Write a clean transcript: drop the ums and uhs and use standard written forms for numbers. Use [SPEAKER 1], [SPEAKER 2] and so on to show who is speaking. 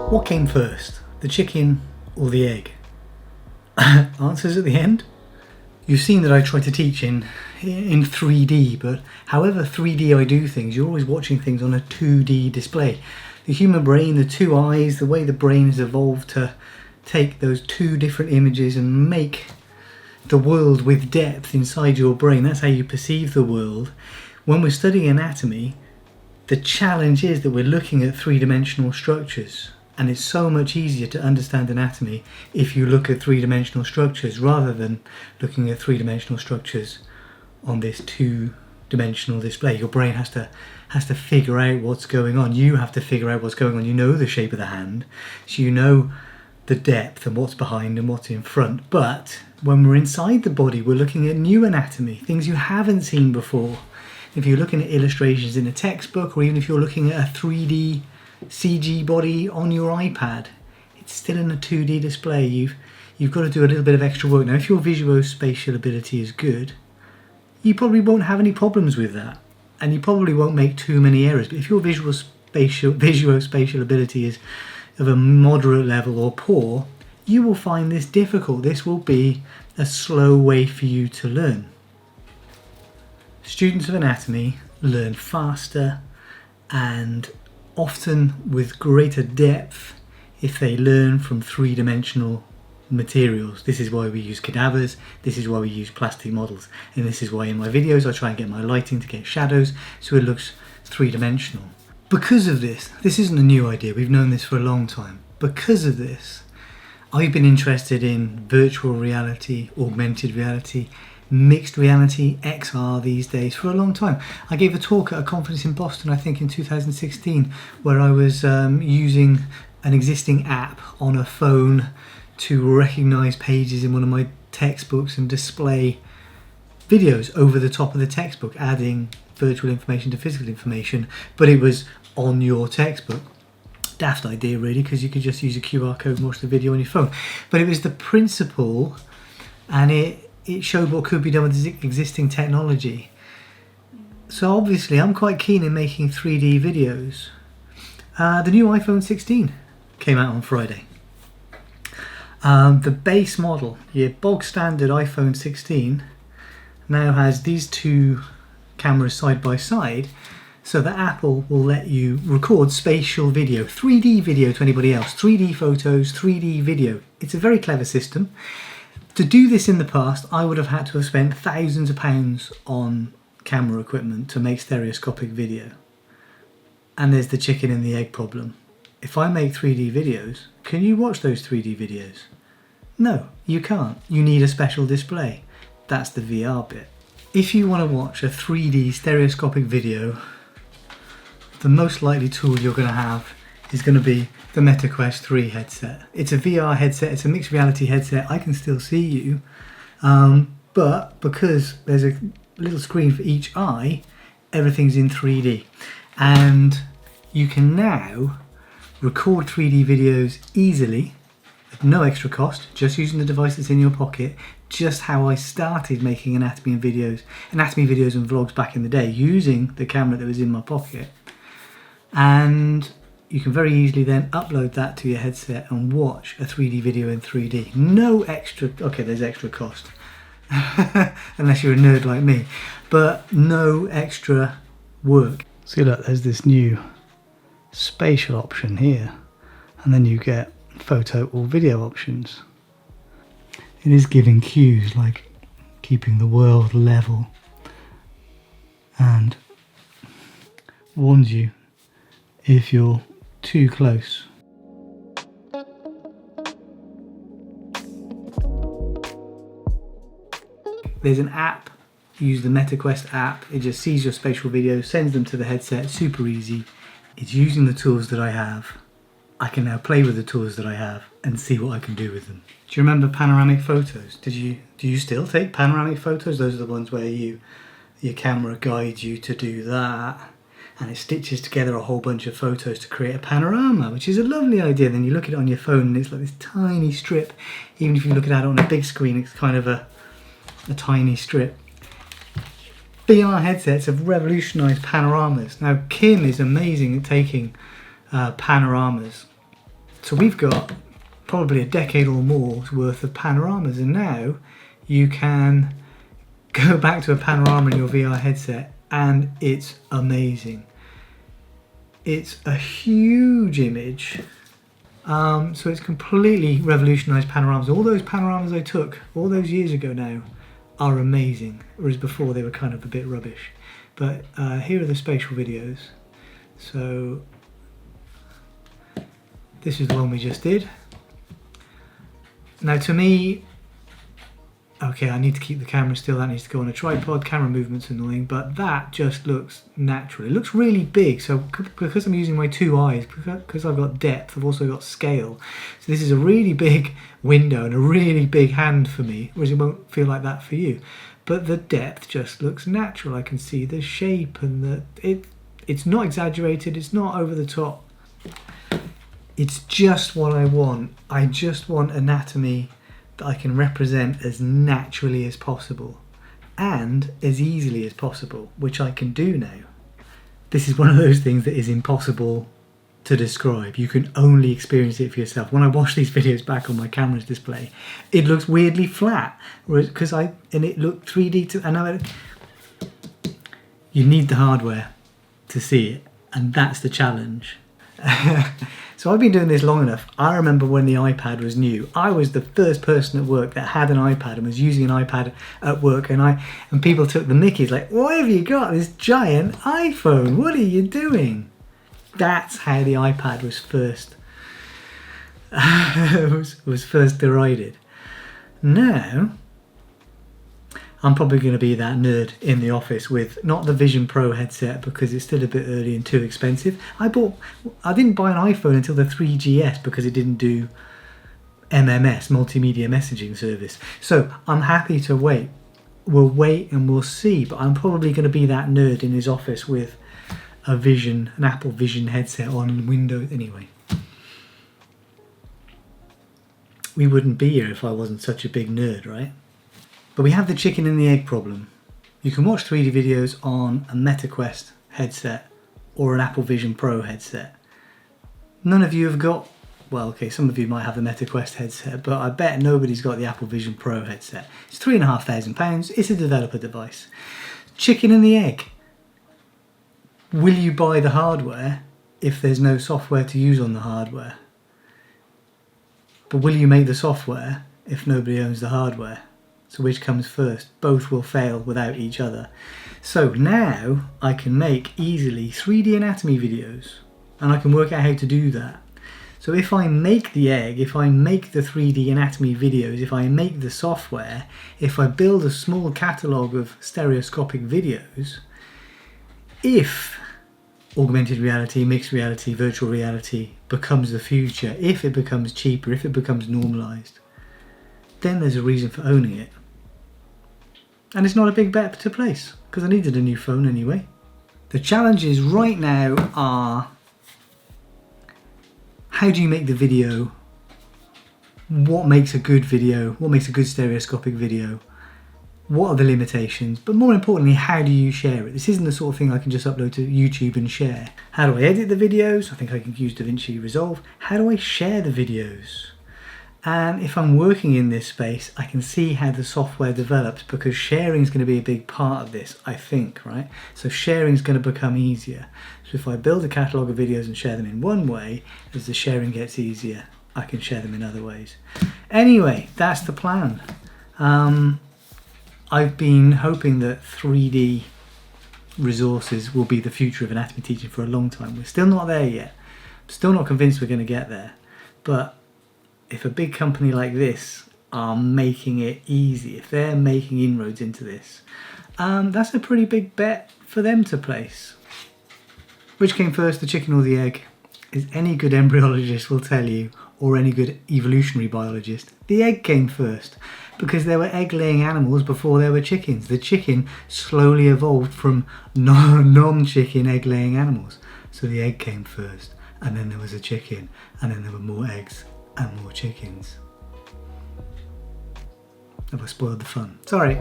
[SPEAKER 1] What came first, the chicken or the egg? Answers at the end. You've seen that I try to teach in 3D, but however 3D I do things, you're always watching things on a 2D display. The human brain, the two eyes, the way the brain has evolved to take those two different images and make the world with depth inside your brain. That's how you perceive the world. When we're studying anatomy, the challenge is that we're looking at three-dimensional structures. And it's so much easier to understand anatomy if you look at three-dimensional structures rather than looking at three-dimensional structures on this two-dimensional display. Your brain has to figure out what's going on. You have to figure out what's going on. You know the shape of the hand, so you know the depth and what's behind and what's in front. But when we're inside the body, we're looking at new anatomy, things you haven't seen before. If you're looking at illustrations in a textbook, or even if you're looking at a 3D CG body on your iPad, it's still in a 2D display. You've got to do a little bit of extra work. Now, if your visuospatial ability is good, you probably won't have any problems with that, and you probably won't make too many errors. But if your visuospatial ability is of a moderate level or poor, you will find this difficult. This will be a slow way for you to learn. Students of anatomy learn faster and often with greater depth if they learn from three-dimensional materials. This is why we use cadavers, this is why we use plastic models, and this is why in my videos I try and get my lighting to get shadows so it looks three-dimensional. Because of this isn't a new idea, we've known this for a long time. Because of this, I've been interested in virtual reality, augmented reality, mixed reality, XR these days for a long time. I gave a talk at a conference in Boston, I think in 2016, where I was using an existing app on a phone to recognize pages in one of my textbooks and display videos over the top of the textbook, adding virtual information to physical information, but it was on your textbook. Daft idea really, because you could just use a QR code and watch the video on your phone. But it was the principle, and it showed what could be done with existing technology. So obviously I'm quite keen in making 3D videos. The new iPhone 16 came out on Friday. The base model, your bog standard iPhone 16, now has these two cameras side by side, so that Apple will let you record spatial video, 3D video to anybody else, 3D photos, 3D video. It's a very clever system. To do this in the past, I would have had to have spent thousands of pounds on camera equipment to make stereoscopic video. And there's the chicken and the egg problem. If I make 3D videos, can you watch those 3D videos? No, you can't. You need a special display. That's the VR bit. If you want to watch a 3D stereoscopic video, the most likely tool you're going to have is going to be the Meta Quest 3 headset. It's a VR headset, it's a mixed reality headset. I can still see you, but because there's a little screen for each eye, everything's in 3D. And you can now record 3D videos easily at no extra cost, just using the device that's in your pocket, just how I started making anatomy videos and vlogs back in the day, using the camera that was in my pocket. And you can very easily then upload that to your headset and watch a 3D video in 3D. No extra, okay, there's extra cost, unless you're a nerd like me, but no extra work. See, look, there's this new spatial option here, and then you get photo or video options. It is giving cues like keeping the world level and warns you if you're too close. There's an app, use the Meta Quest app, it just sees your spatial videos, sends them to the headset, super easy. It's using the tools that I have. I can now play with the tools that I have and see what I can do with them. Do you remember panoramic photos? Do you still take panoramic photos? Those are the ones where your camera guides you to do that, and it stitches together a whole bunch of photos to create a panorama, which is a lovely idea. Then you look at it on your phone and it's like this tiny strip. Even if you look at it on a big screen, it's kind of a tiny strip. VR headsets have revolutionised panoramas. Now Kim is amazing at taking panoramas So we've got probably a decade or more's worth of panoramas, and now you can go back to a panorama in your VR headset and it's amazing. It's a huge image. So it's completely revolutionised panoramas. All those panoramas I took all those years ago now are amazing, whereas before they were kind of a bit rubbish. But here are the spatial videos. So this is the one we just did. Now to me, okay, I need to keep the camera still, that needs to go on a tripod, camera movement's annoying, but that just looks natural. It looks really big, so because I'm using my two eyes, because I've got depth, I've also got scale. So this is a really big window and a really big hand for me, whereas it won't feel like that for you. But the depth just looks natural. I can see the shape and it's not exaggerated, it's not over the top. It's just what I want. I just want anatomy that I can represent as naturally as possible and as easily as possible, which I can do now. This is one of those things that is impossible to describe. You can only experience it for yourself. When I watch these videos back on my camera's display, it looks weirdly flat, and it looked 3D you need the hardware to see it, and that's the challenge. So I've been doing this long enough. I remember when the iPad was new, I was the first person at work that had an iPad and was using an iPad at work, and people took the mickeys like, why have you got this giant iPhone? What are you doing? That's how the iPad was first was first derided. Now I'm probably going to be that nerd in the office with not the Vision Pro headset because it's still a bit early and too expensive. I didn't buy an iPhone until the 3GS because it didn't do MMS, multimedia messaging service. So I'm happy to wait. We'll wait and we'll see, but I'm probably going to be that nerd in his office with an Apple Vision headset on Windows anyway. We wouldn't be here if I wasn't such a big nerd, right? But we have the chicken and the egg problem. You can watch 3D videos on a MetaQuest headset or an Apple Vision Pro headset. None of you have got, well, okay, some of you might have the MetaQuest headset, but I bet nobody's got the Apple Vision Pro headset. It's £3,500, it's a developer device. Chicken and the egg. Will you buy the hardware if there's no software to use on the hardware? But will you make the software if nobody owns the hardware? So which comes first? Both will fail without each other. So now I can make easily 3D anatomy videos, and I can work out how to do that. So if I make the egg, if I make the 3D anatomy videos, if I make the software, if I build a small catalogue of stereoscopic videos, if augmented reality, mixed reality, virtual reality becomes the future, if it becomes cheaper, if it becomes normalised, then there's a reason for owning it. And it's not a big bet to place, because I needed a new phone anyway. The challenges right now are, how do you make the video? What makes a good video? What makes a good stereoscopic video? What are the limitations? But more importantly, how do you share it? This isn't the sort of thing I can just upload to YouTube and share. How do I edit the videos? I think I can use DaVinci Resolve. How do I share the videos? And if I'm working in this space, I can see how the software develops, because sharing is going to be a big part of this, I think, right? So sharing is going to become easier. So if I build a catalogue of videos and share them in one way, as the sharing gets easier, I can share them in other ways. Anyway, that's the plan. I've been hoping that 3D resources will be the future of anatomy teaching for a long time. We're still not there yet. I'm still not convinced we're going to get there. But if a big company like this are making it easy, if they're making inroads into this, that's a pretty big bet for them to place. Which came first, the chicken or the egg? As any good embryologist will tell you, or any good evolutionary biologist, the egg came first, because there were egg-laying animals before there were chickens. The chicken slowly evolved from non-chicken egg-laying animals. So the egg came first, and then there was a chicken, and then there were more eggs and more chickens. Have I spoiled the fun? Sorry.